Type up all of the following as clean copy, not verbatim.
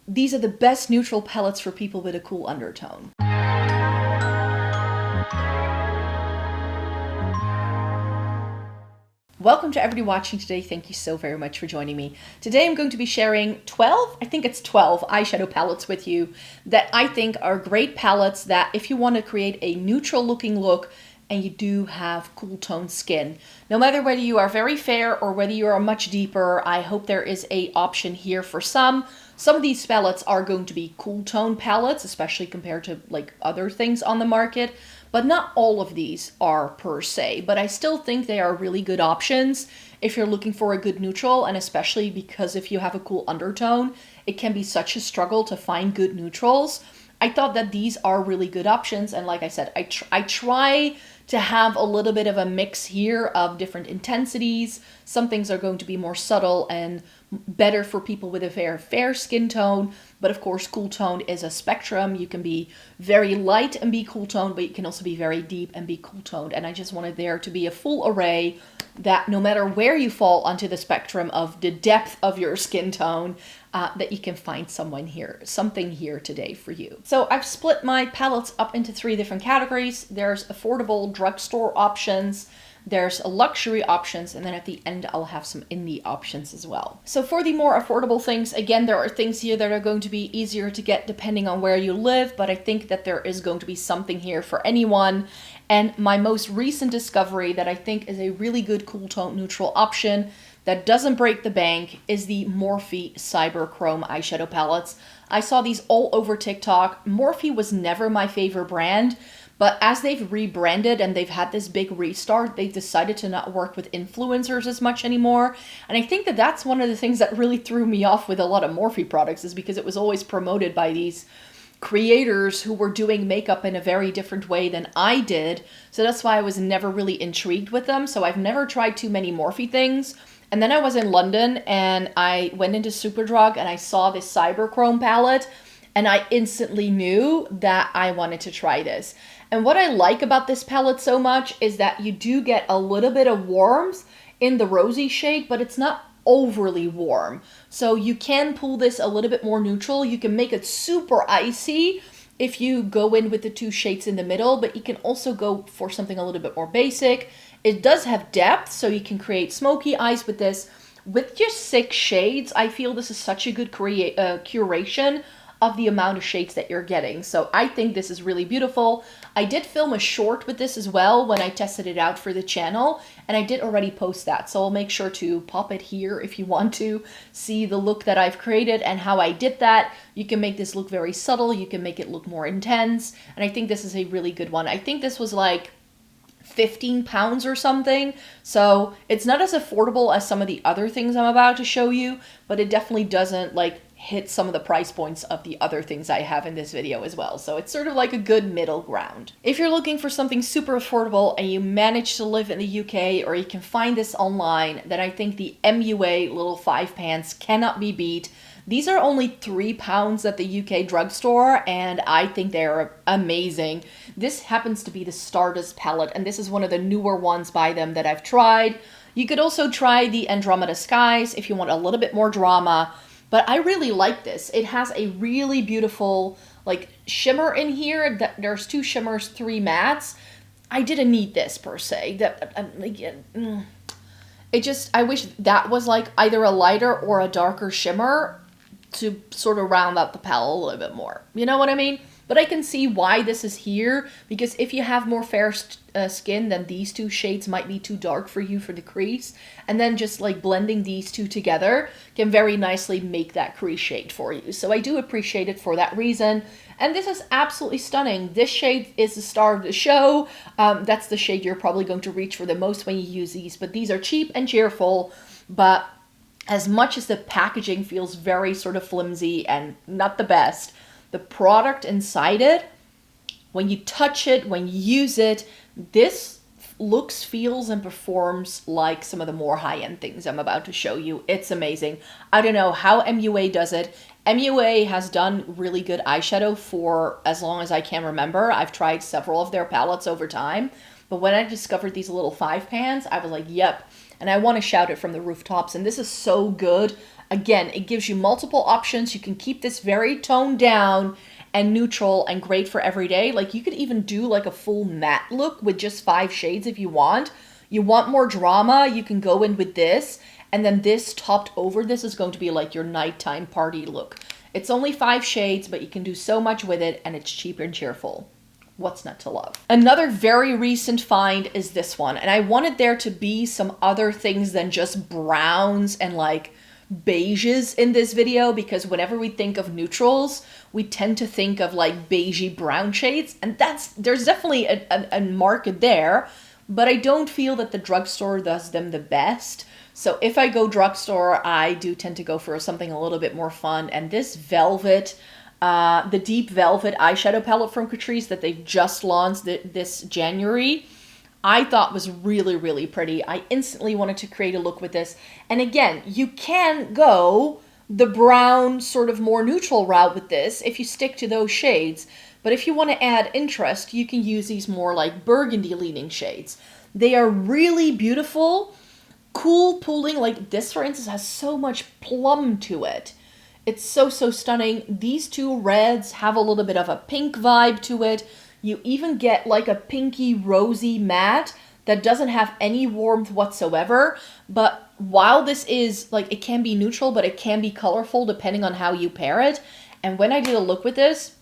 these are the best neutral palettes for people with a cool undertone. Welcome to everybody watching today. Thank you so very much for joining me. Today I'm going to be sharing 12, I think it's 12 eyeshadow palettes with you that I think are great palettes that if you want to create a neutral looking look and you do have cool toned skin. No matter whether you are very fair or whether you are much deeper, I hope there is a option here for some. Some of these palettes are going to be cool tone palettes, especially compared to like other things on the market. But not all of these are per se, but I still think they are really good options if you're looking for a good neutral, and especially because if you have a cool undertone, it can be such a struggle to find good neutrals. I thought that these are really good options, and like I said, I try to have a little bit of a mix here of different intensities. Some things are going to be more subtle and better for people with a very fair skin tone, but of course cool tone is a spectrum. You can be very light and be cool toned, but you can also be very deep and be cool toned, and I just wanted there to be a full array that no matter where you fall onto the spectrum of the depth of your skin tone, that you can find something here today for you. So I've split my palettes up into 3 different categories. There's affordable drugstore options, there's luxury options, and then at the end I'll have some indie options as well. So for the more affordable things, again, there are things here that are going to be easier to get depending on where you live, but I think that there is going to be something here for anyone. And my most recent discovery that I think is a really good cool tone neutral option that doesn't break the bank is the Morphe Cyber Chrome eyeshadow palettes. I saw these all over TikTok. Morphe was never my favorite brand, but as they've rebranded and they've had this big restart, they've decided to not work with influencers as much anymore. And I think that that's one of the things that really threw me off with a lot of Morphe products, is because it was always promoted by these creators who were doing makeup in a very different way than I did. So that's why I was never really intrigued with them. So I've never tried too many Morphe things. And then I was in London and I went into Superdrug and I saw this Cyber Chrome palette and I instantly knew that I wanted to try this. And what I like about this palette so much is that you do get a little bit of warmth in the rosy shade, but it's not overly warm. So you can pull this a little bit more neutral. You can make it super icy if you go in with the 2 shades in the middle, but you can also go for something a little bit more basic. It does have depth, so you can create smoky eyes with this. With just 6 shades, I feel this is such a good curation of the amount of shades that you're getting. So I think this is really beautiful. I did film a short with this as well when I tested it out for the channel, and I did already post that. So I'll make sure to pop it here if you want to see the look that I've created and how I did that. You can make this look very subtle, you can make it look more intense, and I think this is a really good one. I think this was like £15 or something, so it's not as affordable as some of the other things I'm about to show you, but it definitely doesn't like hit some of the price points of the other things I have in this video as well. So it's sort of like a good middle ground. If you're looking for something super affordable and you manage to live in the UK or you can find this online, then I think the MUA little 5 pans cannot be beat. These are only £3 at the UK drugstore, and I think they're amazing. This happens to be the Stardust palette, and this is one of the newer ones by them that I've tried. You could also try the Andromeda Skies if you want a little bit more drama, but I really like this. It has a really beautiful like shimmer in here. There's 2 shimmers, 3 mattes. I didn't need this per se. I wish that was like either a lighter or a darker shimmer to sort of round out the palette a little bit more. You know what I mean? But I can see why this is here, because if you have more fair skin, then these 2 shades might be too dark for you for the crease. And then just like blending these 2 together can very nicely make that crease shade for you. So I do appreciate it for that reason. And this is absolutely stunning. This shade is the star of the show. That's the shade you're probably going to reach for the most when you use these. But these are cheap and cheerful, but as much as the packaging feels very sort of flimsy and not the best, the product inside it, when you touch it, when you use it, this looks, feels, and performs like some of the more high-end things I'm about to show you. It's amazing. I don't know how MUA does it. MUA has done really good eyeshadow for as long as I can remember. I've tried several of their palettes over time, but when I discovered these little 5 pans, I was like, yep. And I want to shout it from the rooftops, and this is so good Again, it gives you multiple options. You can keep this very toned down and neutral and great for every day. Like you could even do like a full matte look with just 5 shades if you want. You want more drama, you can go in with this, and then this topped over this is going to be like your nighttime party look. It's only 5 shades, but you can do so much with it, and it's cheap and cheerful. What's not to love? Another very recent find is this one, and I wanted there to be some other things than just browns and like beiges in this video, because whenever we think of neutrals, we tend to think of like beigey brown shades, and there's definitely a market there, but I don't feel that the Drugstore does them the best. So if I go Drugstore, I do tend to go for something a little bit more fun, and this velvet, the deep velvet eyeshadow palette from Catrice that they've just launched this January, I thought was really, really pretty. I instantly wanted to create a look with this. And again, you can go the brown sort of more neutral route with this if you stick to those shades. But if you want to add interest, you can use these more like burgundy leaning shades. They are really beautiful, cool pooling. Like this, for instance, has so much plum to it. It's so, so stunning. These two reds have a little bit of a pink vibe to it. You even get like a pinky rosy matte that doesn't have any warmth whatsoever. But while this is like, it can be neutral, but it can be colorful depending on how you pair it. And when I did a look with this,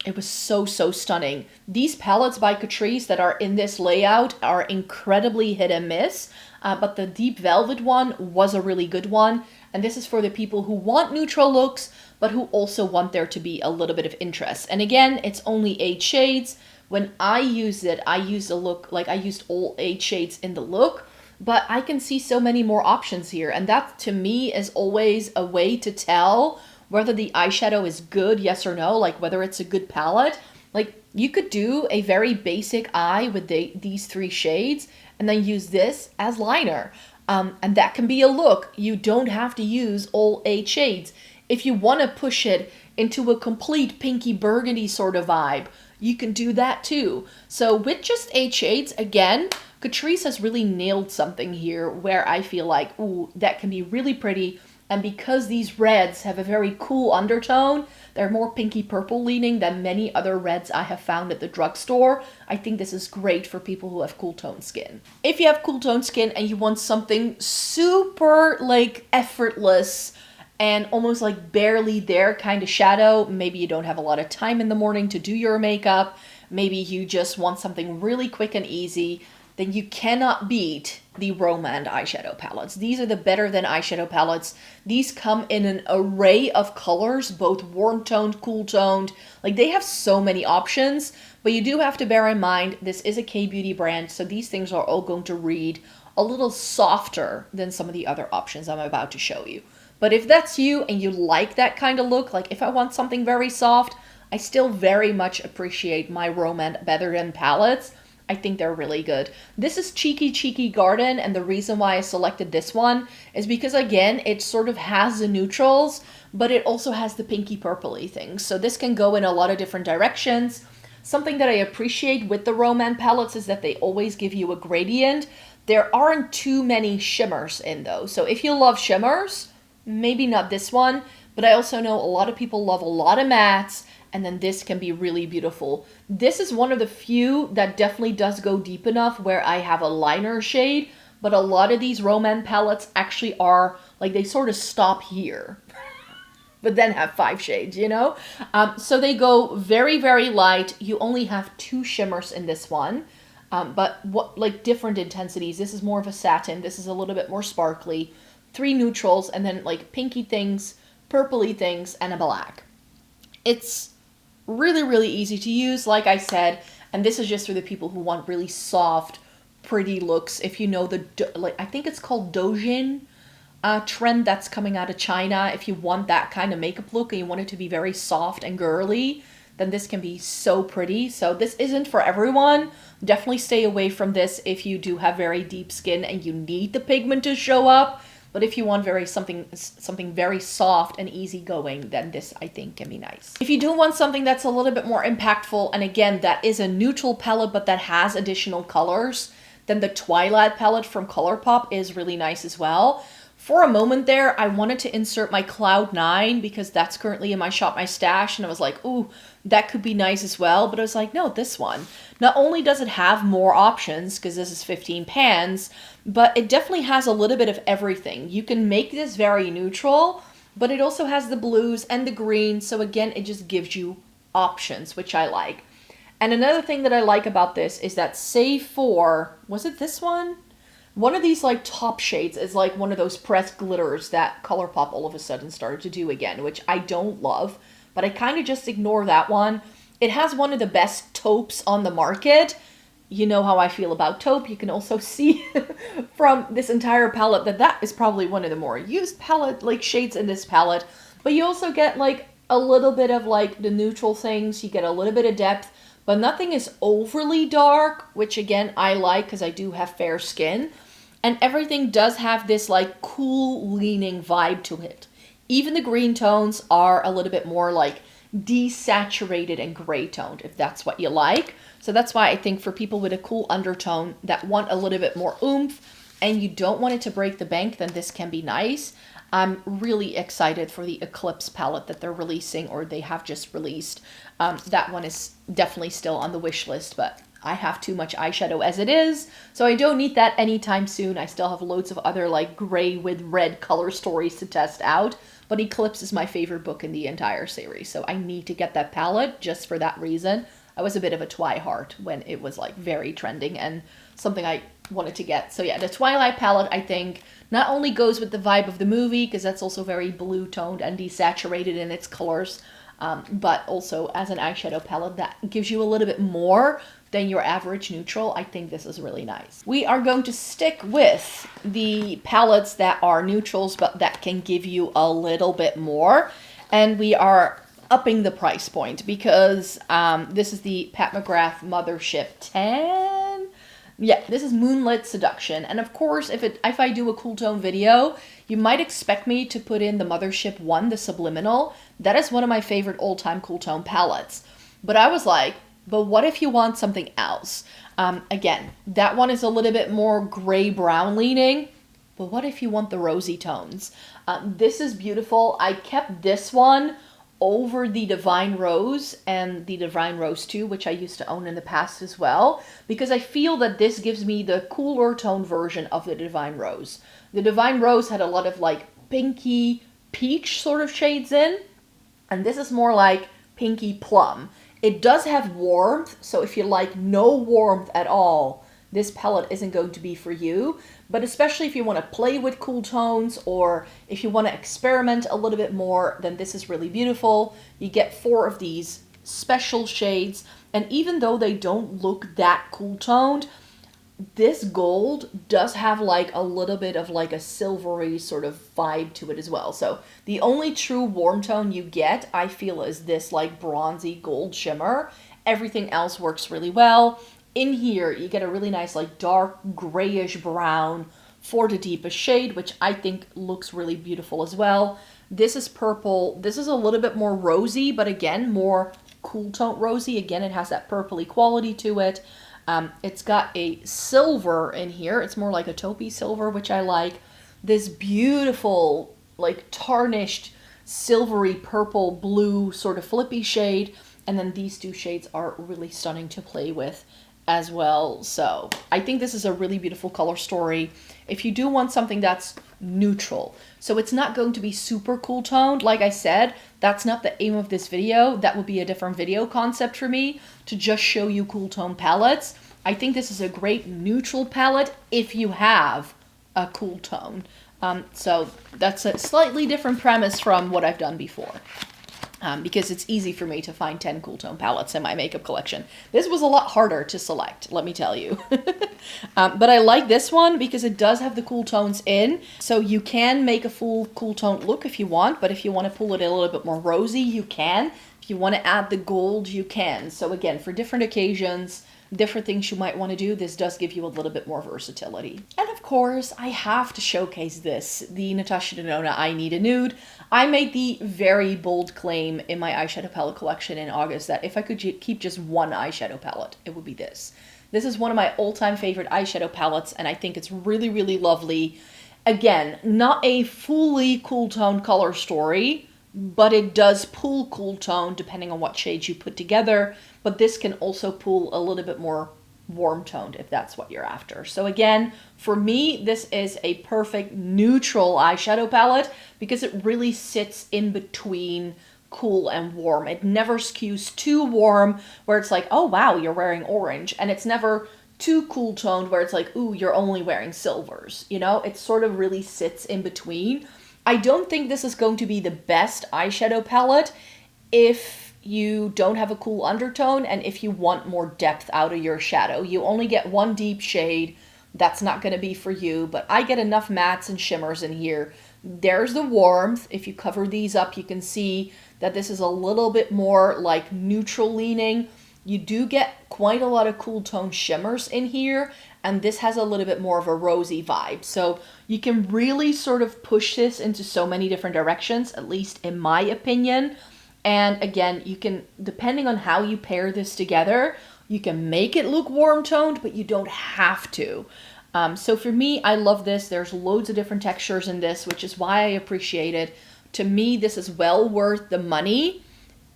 it was so, so stunning. These palettes by Catrice that are in this layout are incredibly hit and miss. But the deep velvet one was a really good one. And this is for the people who want neutral looks, but who also want there to be a little bit of interest. And again, it's only 8 shades. When I used it, I used a look, like I used all 8 shades in the look, but I can see so many more options here. And that to me is always a way to tell whether the eyeshadow is good, yes or no, like whether it's a good palette. Like you could do a very basic eye with these 3 shades and then use this as liner. And that can be a look. You don't have to use all 8 shades. If you want to push it into a complete pinky burgundy sort of vibe, you can do that too. So with just 8 shades, again, Catrice has really nailed something here where I feel like, ooh, that can be really pretty. And because these reds have a very cool undertone, they're more pinky purple leaning than many other reds I have found at the drugstore. I think this is great for people who have cool tone skin. If you have cool tone skin and you want something super like effortless and almost like barely there kind of shadow, maybe you don't have a lot of time in the morning to do your makeup, maybe you just want something really quick and easy, then you cannot beat the Romand eyeshadow palettes. These are the better than eyeshadow palettes. These come in an array of colors, both warm toned, cool toned. Like they have so many options, but you do have to bear in mind, this is a K-beauty brand, so these things are all going to read a little softer than some of the other options I'm about to show you. But if that's you and you like that kind of look, like if I want something very soft, I still very much appreciate my Romand Better Than palettes. I think they're really good. This is Cheeky Garden, and the reason why I selected this one is because, again, it sort of has the neutrals, but it also has the pinky purpley things. So this can go in a lot of different directions. Something that I appreciate with the Romand palettes is that they always give you a gradient. There aren't too many shimmers in those. So if you love shimmers, maybe not this one, but I also know a lot of people love a lot of mattes, and then this can be really beautiful. This is one of the few that definitely does go deep enough where I have a liner shade, but a lot of these Romand palettes actually are, like they sort of stop here, but then have 5 shades, you know? So they go very, very light. You only have 2 shimmers in this one, but what like different intensities. This is more of a satin. This is a little bit more sparkly. 3 neutrals, and then like pinky things, purpley things, and a black. It's really, really easy to use, like I said, and this is just for the people who want really soft, pretty looks. If you know the, like, I think it's called Doujin trend that's coming out of China. If you want that kind of makeup look and you want it to be very soft and girly, then this can be so pretty. So this isn't for everyone. Definitely stay away from this if you do have very deep skin and you need the pigment to show up. But if you want something very soft and easygoing, then this, I think, can be nice. If you do want something that's a little bit more impactful, and again, that is a neutral palette, but that has additional colors, then the Twilight palette from ColourPop is really nice as well. For a moment there, I wanted to insert my Cloud 9 because that's currently in my Shop My Stash, and I was like, ooh, that could be nice as well. But I was like, no, this one. Not only does it have more options, because this is 15 pans, but it definitely has a little bit of everything. You can make this very neutral, but it also has the blues and the greens, so again, it just gives you options, which I like. And another thing that I like about this is that save for, was it this one? One of these like top shades is like one of those pressed glitters that ColourPop all of a sudden started to do again, which I don't love, but I kind of just ignore that one. It has one of the best taupes on the market. You know how I feel about taupe. You can also see from this entire palette that that is probably one of the more used palette like shades in this palette. But you also get like a little bit of like the neutral things. You get a little bit of depth, but nothing is overly dark, which again I like because I do have fair skin. And everything does have this like cool leaning vibe to it. Even the green tones are a little bit more like desaturated and gray toned, if that's what you like. So that's why I think for people with a cool undertone that want a little bit more oomph and you don't want it to break the bank, then this can be nice. I'm really excited for the Eclipse palette that they're releasing, or they have just released. That one is definitely still on the wish list, but I have too much eyeshadow as it is, so I don't need that anytime soon. I still have loads of other like gray with red color stories to test out, but Eclipse is my favorite book in the entire series, so I need to get that palette just for that reason. I was a bit of a Twihard when it was like very trending and something I wanted to get. So yeah, the Twilight palette I think not only goes with the vibe of the movie, because that's also very blue toned and desaturated in its colors, but also as an eyeshadow palette that gives you a little bit more than your average neutral. I think this is really nice. We are going to stick with the palettes that are neutrals, but that can give you a little bit more. And we are upping the price point because this is the Pat McGrath Mothership 10. Yeah, this is Moonlit Seduction. And of course, if I do a cool tone video, you might expect me to put in the Mothership 1, the Subliminal. That is one of my favorite all-time cool tone palettes. But I was like, but what if you want something else? Again, that one is a little bit more gray-brown leaning, but what if you want the rosy tones? This is beautiful. I kept this one over the Divine Rose and the Divine Rose 2, which I used to own in the past as well, because I feel that this gives me the cooler tone version of the Divine Rose. The Divine Rose had a lot of like pinky peach sort of shades in, and this is more like pinky plum. It does have warmth, so if you like no warmth at all, this palette isn't going to be for you. But especially if you want to play with cool tones, or if you want to experiment a little bit more, then this is really beautiful. You get 4 of these special shades, and even though they don't look that cool toned, this gold does have like a little bit of like a silvery sort of vibe to it as well. So the only true warm tone you get, I feel, is this like bronzy gold shimmer. Everything else works really well. In here, you get a really nice like dark grayish brown for the deepest shade, which I think looks really beautiful as well. This is purple. This is a little bit more rosy, but again, more cool tone rosy. Again, it has that purpley quality to it. It's got a silver in here. It's more like a taupey silver, which I like. This beautiful, like tarnished, silvery purple blue sort of flippy shade. And then these 2 shades are really stunning to play with as well. So I think this is a really beautiful color story. If you do want something that's neutral, so it's not going to be super cool toned, like I said, that's not the aim of this video. That would be a different video concept for me, to just show you cool tone palettes. I think this is a great neutral palette if you have a cool tone. So that's a slightly different premise from what I've done before. Because it's easy for me to find 10 cool tone palettes in my makeup collection. This was a lot harder to select, let me tell you. But I like this one because it does have the cool tones in. So you can make a full cool tone look if you want, but if you want to pull it a little bit more rosy, you can. If you want to add the gold, you can. So again, for different occasions, different things you might want to do, this does give you a little bit more versatility. And of course, I have to showcase this, the Natasha Denona I Need a Nude. I made the very bold claim in my eyeshadow palette collection in August that if I could keep just one eyeshadow palette, it would be this. This is one of my all-time favorite eyeshadow palettes, and I think it's really, really lovely. Again, not a fully cool tone color story, but it does pull cool tone depending on what shades you put together. But this can also pull a little bit more warm toned if that's what you're after. So again, for me, this is a perfect neutral eyeshadow palette because it really sits in between cool and warm. It never skews too warm where it's like, oh wow, you're wearing orange, and it's never too cool toned where it's like, ooh, you're only wearing silvers. You know, it sort of really sits in between. I don't think this is going to be the best eyeshadow palette if you don't have a cool undertone and if you want more depth out of your shadow. You only get one deep shade. That's not going to be for you, but I get enough mattes and shimmers in here. There's the warmth. If you cover these up, you can see that this is a little bit more like neutral leaning. You do get quite a lot of cool tone shimmers in here, and this has a little bit more of a rosy vibe. So you can really sort of push this into so many different directions, at least in my opinion. And again, you can, depending on how you pair this together, you can make it look warm toned, but you don't have to. So for me, I love this. There's loads of different textures in this, which is why I appreciate it. To me, this is well worth the money.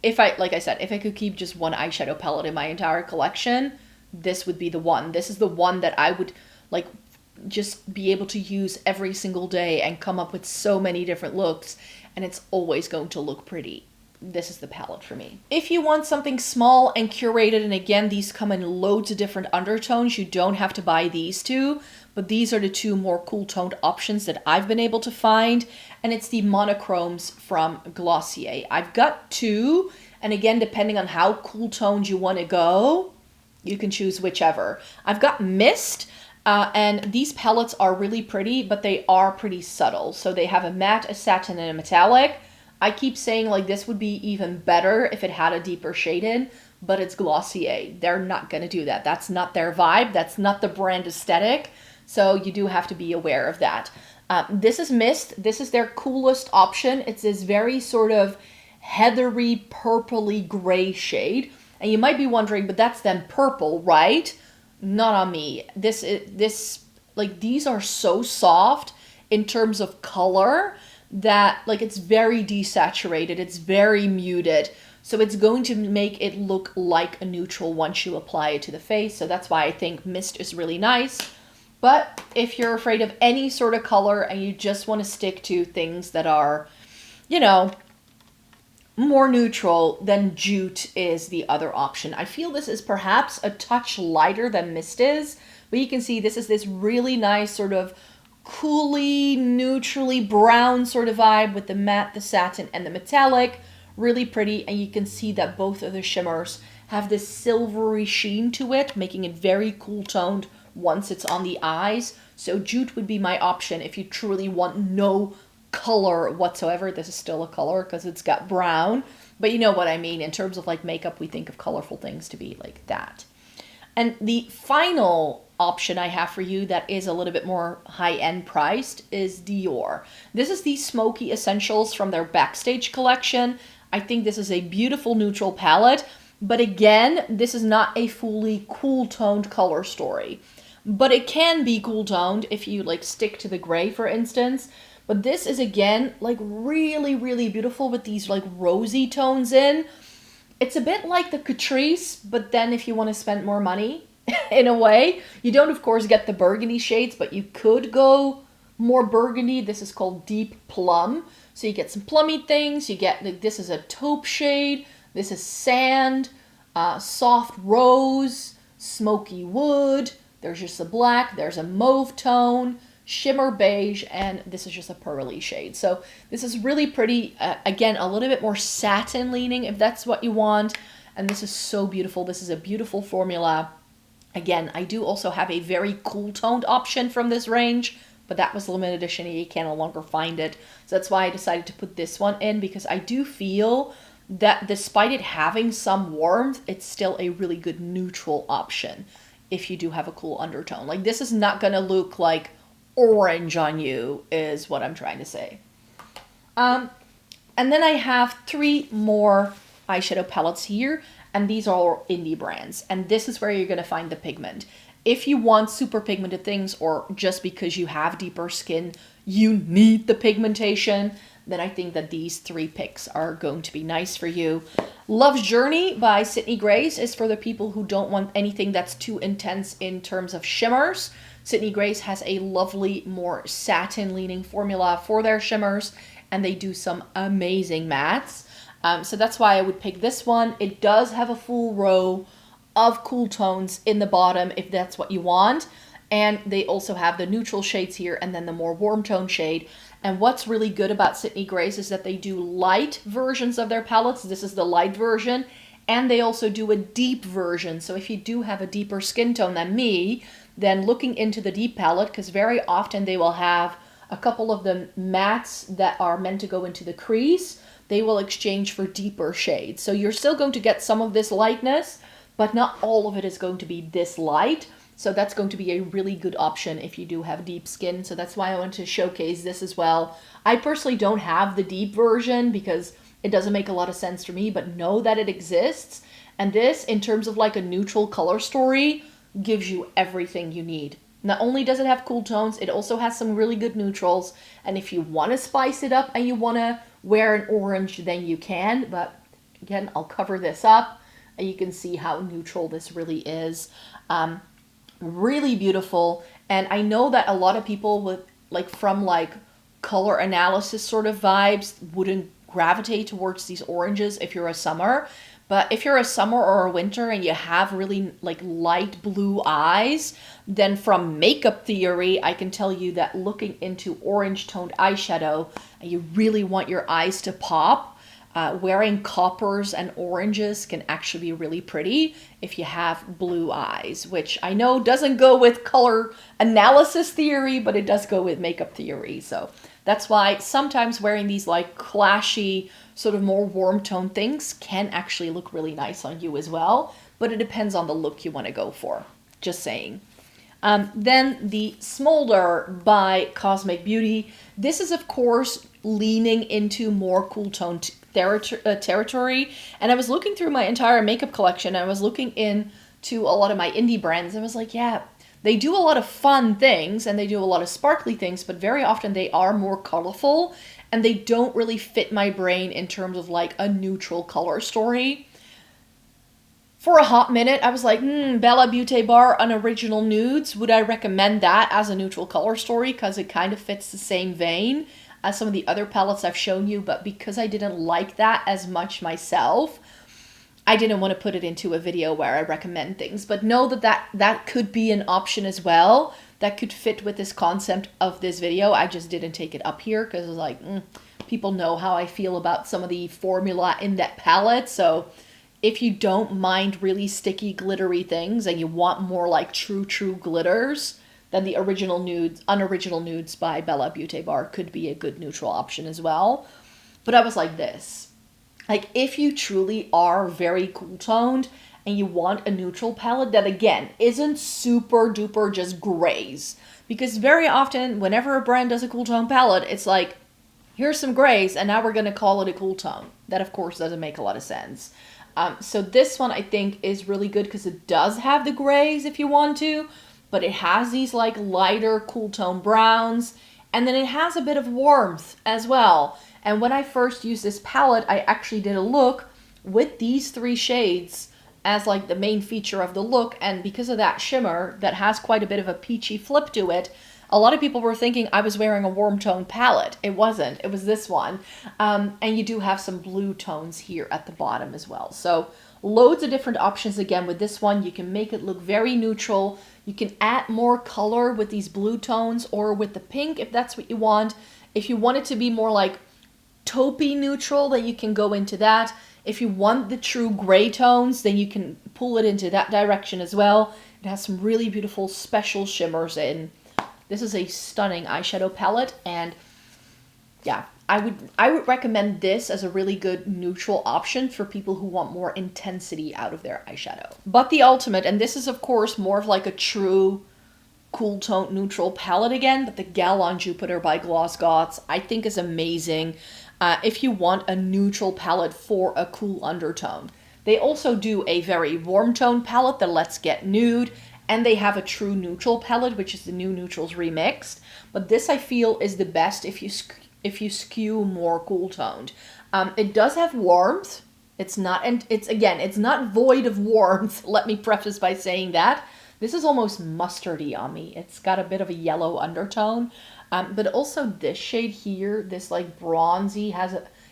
If I, like I said, if I could keep just one eyeshadow palette in my entire collection, this would be the one. This is the one that I would like just be able to use every single day and come up with so many different looks, and it's always going to look pretty. This is the palette for me. If you want something small and curated, and again, these come in loads of different undertones, you don't have to buy these two, but these are the two more cool toned options that I've been able to find, and it's the monochromes from Glossier. I've got two, and again, depending on how cool toned you want to go, you can choose whichever. I've got Mist, and these palettes are really pretty, but they are pretty subtle. So they have a matte, a satin, and a metallic. I keep saying like this would be even better if it had a deeper shade in, but it's Glossier. They're not going to do that. That's not their vibe. That's not the brand aesthetic. So you do have to be aware of that. This is Mist. This is their coolest option. It's this very sort of heathery, purpley gray shade. And you might be wondering, but that's then purple, right? Not on me. These are so soft in terms of color that like it's very desaturated, it's very muted, so it's going to make it look like a neutral once you apply it to the face. So that's why I think Mist is really nice. But if you're afraid of any sort of color and you just want to stick to things that are, you know, more neutral, then Jute is the other option. I feel this is perhaps a touch lighter than Mist is, but you can see this is this really nice sort of cooly, neutrally brown sort of vibe with the matte, the satin, and the metallic. Really pretty, and you can see that both of the shimmers have this silvery sheen to it, making it very cool toned once it's on the eyes. So Jute would be my option if you truly want no color whatsoever. This is still a color because it's got brown, but you know what I mean. In terms of like makeup, we think of colorful things to be like that. And the final option I have for you that is a little bit more high-end priced is Dior. This is the Smoky Essentials from their Backstage collection. I think this is a beautiful neutral palette, but again, this is not a fully cool-toned color story. But it can be cool-toned if you like stick to the gray, for instance. But this is again like really, really beautiful with these like rosy tones in. It's a bit like the Catrice, but then if you want to spend more money, in a way. You don't, of course, get the burgundy shades, but you could go more burgundy. This is called Deep Plum. So you get some plummy things. You get, this is a taupe shade. This is sand, soft rose, smoky wood. There's just a black. There's a mauve tone, shimmer beige, and this is just a pearly shade. So this is really pretty. Again, a little bit more satin leaning if that's what you want. And this is so beautiful. This is a beautiful formula. Again, I do also have a very cool toned option from this range, but that was limited edition and you can no longer find it. So that's why I decided to put this one in, because I do feel that despite it having some warmth, it's still a really good neutral option if you do have a cool undertone. Like this is not going to look like orange on you is what I'm trying to say. And then I have 3 more eyeshadow palettes here. And these are all indie brands. And this is where you're going to find the pigment. If you want super pigmented things, or just because you have deeper skin, you need the pigmentation, then I think that these 3 picks are going to be nice for you. Love's Journey by Sydney Grace is for the people who don't want anything that's too intense in terms of shimmers. Sydney Grace has a lovely, more satin-leaning formula for their shimmers, and they do some amazing mattes. So that's why I would pick this one. It does have a full row of cool tones in the bottom if that's what you want. And they also have the neutral shades here and then the more warm tone shade. And what's really good about Sydney Grace is that they do light versions of their palettes. This is the light version. And they also do a deep version. So if you do have a deeper skin tone than me, then looking into the deep palette, because very often they will have a couple of the mattes that are meant to go into the crease, they will exchange for deeper shades. So you're still going to get some of this lightness, but not all of it is going to be this light. So that's going to be a really good option if you do have deep skin. So that's why I wanted to showcase this as well. I personally don't have the deep version because it doesn't make a lot of sense for me, but know that it exists. And this, in terms of like a neutral color story, gives you everything you need. Not only does it have cool tones, it also has some really good neutrals. And if you want to spice it up and you want to wear an orange, then you can. But again, I'll cover this up and you can see how neutral this really is. Really beautiful. And I know that a lot of people with from color analysis sort of vibes wouldn't gravitate towards these oranges if you're a summer. But if you're a summer or a winter and you have really light blue eyes, then from Makeup Theory, I can tell you that looking into orange toned eyeshadow, and you really want your eyes to pop, wearing coppers and oranges can actually be really pretty if you have blue eyes, which I know doesn't go with color analysis theory, but it does go with Makeup Theory. So that's why sometimes wearing these clashy, sort of more warm tone things can actually look really nice on you as well, but it depends on the look you want to go for. Just saying. Then the Smolder by Cosmic Beauty. This is, of course, leaning into more cool tone territory. And I was looking through my entire makeup collection, and I was looking into a lot of my indie brands. I was like, yeah, they do a lot of fun things and they do a lot of sparkly things, but very often they are more colorful and they don't really fit my brain in terms of a neutral color story. For a hot minute, I was like, Bella Beauté Bar Unoriginal Nudes. Would I recommend that as a neutral color story? Because it kind of fits the same vein as some of the other palettes I've shown you. But because I didn't like that as much myself, I didn't want to put it into a video where I recommend things. But know that could be an option as well. That could fit with this concept of this video. I just didn't take it up here because I was like, people know how I feel about some of the formula in that palette. So if you don't mind really sticky, glittery things and you want more true glitters, then the Unoriginal Nudes by Bella Beauté Bar could be a good neutral option as well. But I was like this. If you truly are very cool toned and you want a neutral palette that, again, isn't super duper just grays. Because very often, whenever a brand does a cool tone palette, it's here's some grays and now we're going to call it a cool tone. That, of course, doesn't make a lot of sense. So this one I think is really good because it does have the grays if you want to, but it has these lighter cool tone browns, and then it has a bit of warmth as well. And when I first used this palette, I actually did a look with these 3 shades as the main feature of the look, and because of that shimmer that has quite a bit of a peachy flip to it, a lot of people were thinking I was wearing a warm tone palette. It wasn't. It was this one. And you do have some blue tones here at the bottom as well. So loads of different options again with this one. You can make it look very neutral. You can add more color with these blue tones or with the pink if that's what you want. If you want it to be more taupey neutral, then you can go into that. If you want the true gray tones, then you can pull it into that direction as well. It has some really beautiful special shimmers in. This is a stunning eyeshadow palette, and yeah, I would recommend this as a really good neutral option for people who want more intensity out of their eyeshadow. But the ultimate, and this is of course more of a true cool tone neutral palette again, but the Gal on Jupiter by Gloss Gods I think is amazing if you want a neutral palette for a cool undertone. They also do a very warm tone palette, the Let's Get Nude, and they have a true neutral palette, which is the new neutrals remixed. But this I feel is the best if you skew more cool toned. It does have warmth. It's not, and it's not void of warmth. Let me preface by saying that. This is almost mustardy on me. It's got a bit of a yellow undertone, but also this shade here, this like bronzy,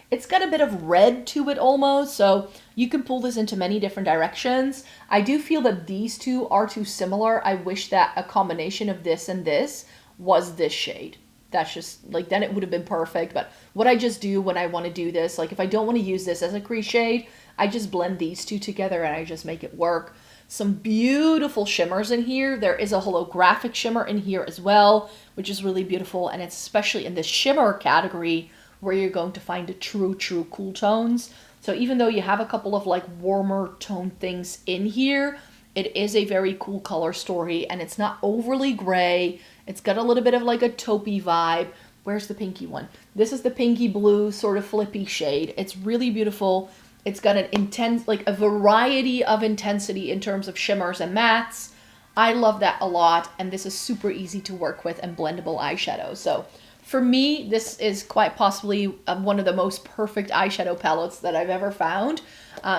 it's got a bit of red to it almost, so you can pull this into many different directions. I do feel that these two are too similar. I wish that a combination of this and this was this shade. That's just, like, then it would have been perfect. But what I just do when I want to do this, like if I don't want to use this as a crease shade, I just blend these two together and I just make it work. Some beautiful shimmers in here. There is a holographic shimmer in here as well, which is really beautiful. And it's especially in the shimmer category where you're going to find the true cool tones. So even though you have a couple of like warmer tone things in here, it is a very cool color story, and it's not overly gray. It's got a little bit of like a taupey vibe. Where's the pinky one? This is the pinky blue sort of flippy shade. It's really beautiful. It's got an intense, like a variety of intensity in terms of shimmers and mattes. I love that a lot, and this is super easy to work with and blendable eyeshadow. So for me, this is quite possibly one of the most perfect eyeshadow palettes that I've ever found.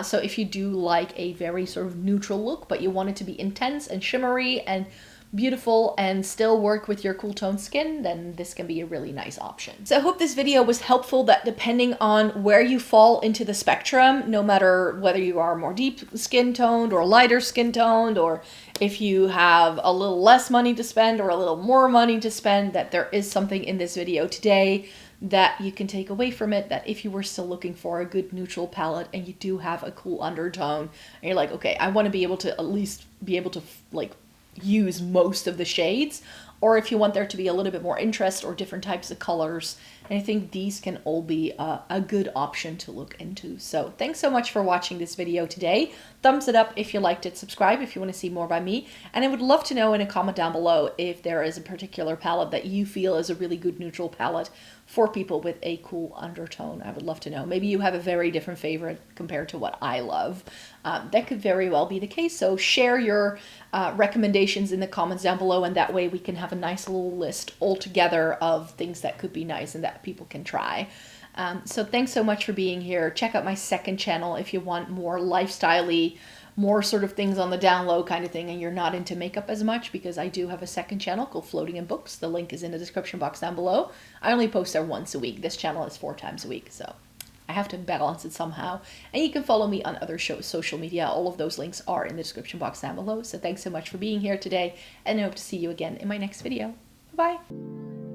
So if you do like a very sort of neutral look, but you want it to be intense and shimmery and beautiful and still work with your cool tone skin, then this can be a really nice option. So I hope this video was helpful, that depending on where you fall into the spectrum, no matter whether you are more deep skin toned or lighter skin toned, or if you have a little less money to spend or a little more money to spend, that there is something in this video today that you can take away from it, that if you were still looking for a good neutral palette and you do have a cool undertone and you're like, okay, I want to be able to at least be able to like use most of the shades, or if you want there to be a little bit more interest or different types of colors, and I think these can all be a good option to look into. So thanks so much for watching this video today. Thumbs it up if you liked it, subscribe if you want to see more by me, and I would love to know in a comment down below if there is a particular palette that you feel is a really good neutral palette for people with a cool undertone. I would love to know. Maybe you have a very different favorite compared to what I love. That could very well be the case. So share your recommendations in the comments down below, and that way we can have a nice little list all together of things that could be nice and that people can try. So thanks so much for being here. Check out my second channel if you want more lifestyle-y, more sort of things on the down low kind of thing, and you're not into makeup as much, because I do have a second channel called Floating in Books. The link is in the description box down below. I only post there once a week. This channel is 4 times a week, so I have to balance it somehow. And you can follow me on other social media. All of those links are in the description box down below. So thanks so much for being here today, and I hope to see you again in my next video. Bye-bye.